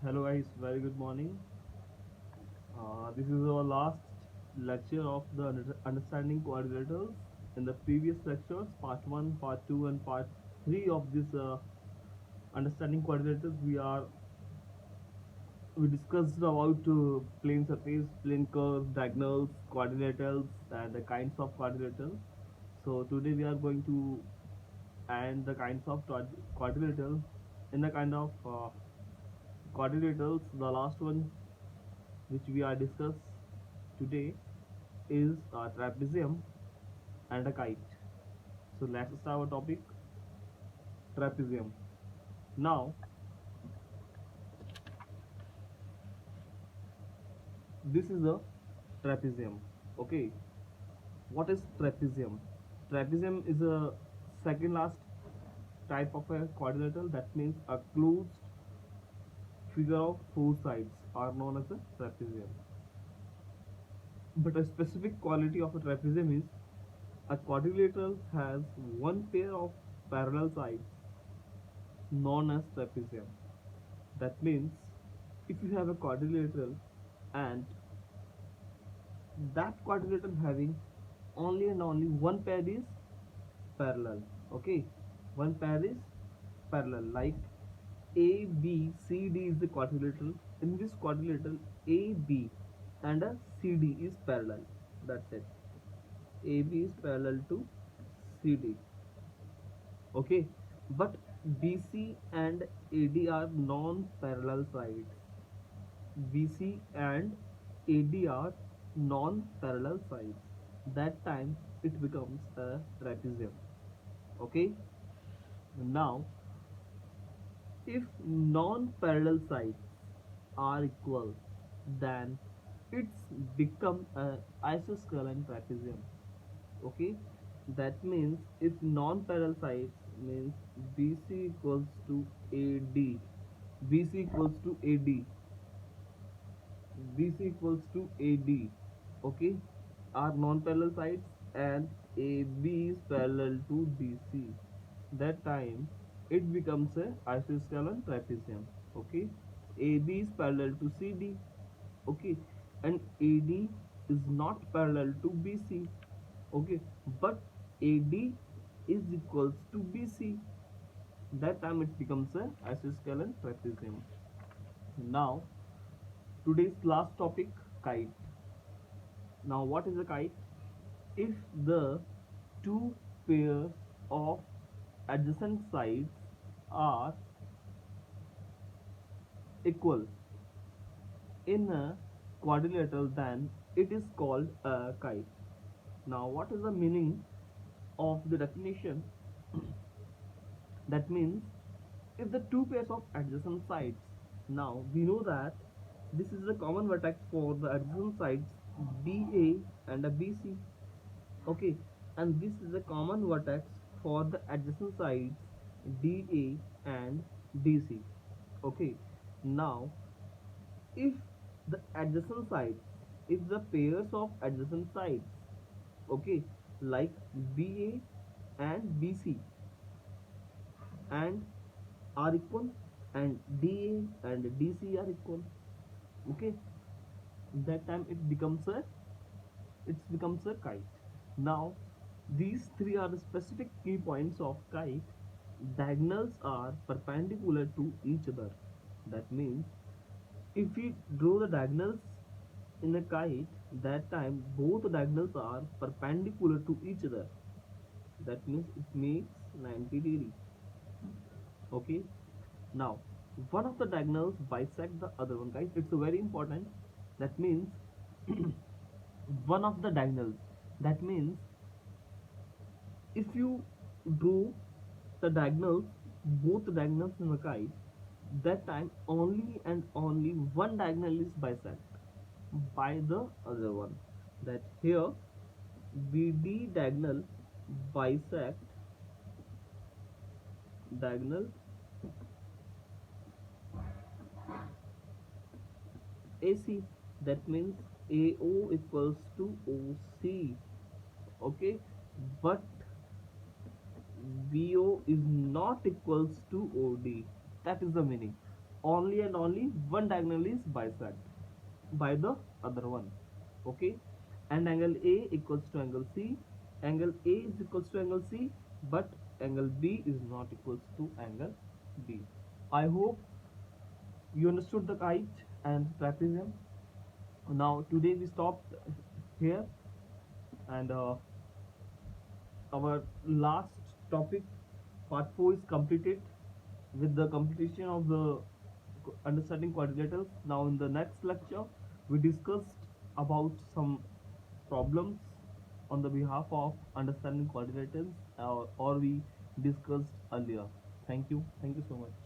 Hello guys, very good morning. This is our last lecture of the understanding quadrilaterals. In the previous lectures, part 1, part 2 and part 3 of this understanding quadrilaterals, we discussed about plane surface, plane curves, diagonals, quadrilaterals and the kinds of quadrilaterals. So today we are going to and the kinds of quadrilaterals in the kind of quadrilaterals. The last one which we are discuss today is a trapezium and a kite. So let's start our topic, trapezium. Now this is a trapezium. Okay, what is trapezium? Trapezium is a second last type of a quadrilateral. That means a closed figure of four sides are known as a trapezium. But a specific quality of a trapezium is a quadrilateral has one pair of parallel sides known as trapezium. That means if you have a quadrilateral and that quadrilateral having only and only one pair is parallel, okay, one pair is parallel, like A B C D is the quadrilateral. In this quadrilateral, A B and a C D is parallel. That's it. AB is parallel to CD. Okay, but BC and AD are non-parallel sides. BC and AD are non-parallel sides. That time it becomes a trapezium. Okay. Now, if non-parallel sides are equal, then it's become a isoscaline trapezium. Okay. That means if non-parallel sides means BC equals to AD, BC equals to AD, BC equals to AD, okay, are non-parallel sides and AB is parallel to BC. That time it becomes a isoscaline trapezium. Okay, AB is parallel to CD. Okay, and AD is not parallel to BC. Okay, but AD is equals to BC. That time it becomes a isoscaline trapezium. Now today's last topic, kite. Now what is a kite? If the two pairs of adjacent sides are equal in a quadrilateral, then it is called a kite. Now what is the meaning of the definition? That means if the two pairs of adjacent sides, now we know that this is the common vertex for the adjacent sides BA and a BC. Okay, and this is a common vertex for the adjacent sides DA and DC. Okay, now if the adjacent sides, if the pairs of adjacent sides, okay, like BA and BC and are equal and DA and DC are equal, okay, that time it becomes a kite. Now these three are the specific key points of kite. Diagonals are perpendicular to each other. That means if we draw the diagonals in a kite, that time both diagonals are perpendicular to each other. That means it makes 90 degree. Okay, now one of the diagonals bisect the other one, guys. It's very important. That means one of the diagonals, that means if you draw the diagonals, both diagonals in the kite, that time only and only one diagonal is bisect by the other one. That here BD diagonal bisect diagonal AC. That means AO equals to OC. Okay, but BO is not equals to OD. That is the meaning. only and only one diagonal is bisect by the other one. Okay, and angle A equals to angle C. Angle A is equals to angle C, but angle B is not equals to angle B. I hope you understood the kite and trapezium. Now today we stopped here, and our last topic, part 4, is completed with the completion of the understanding quadrilaterals. Now in the next lecture we discussed about some problems on the behalf of understanding quadrilaterals, or we discussed earlier. Thank you so much.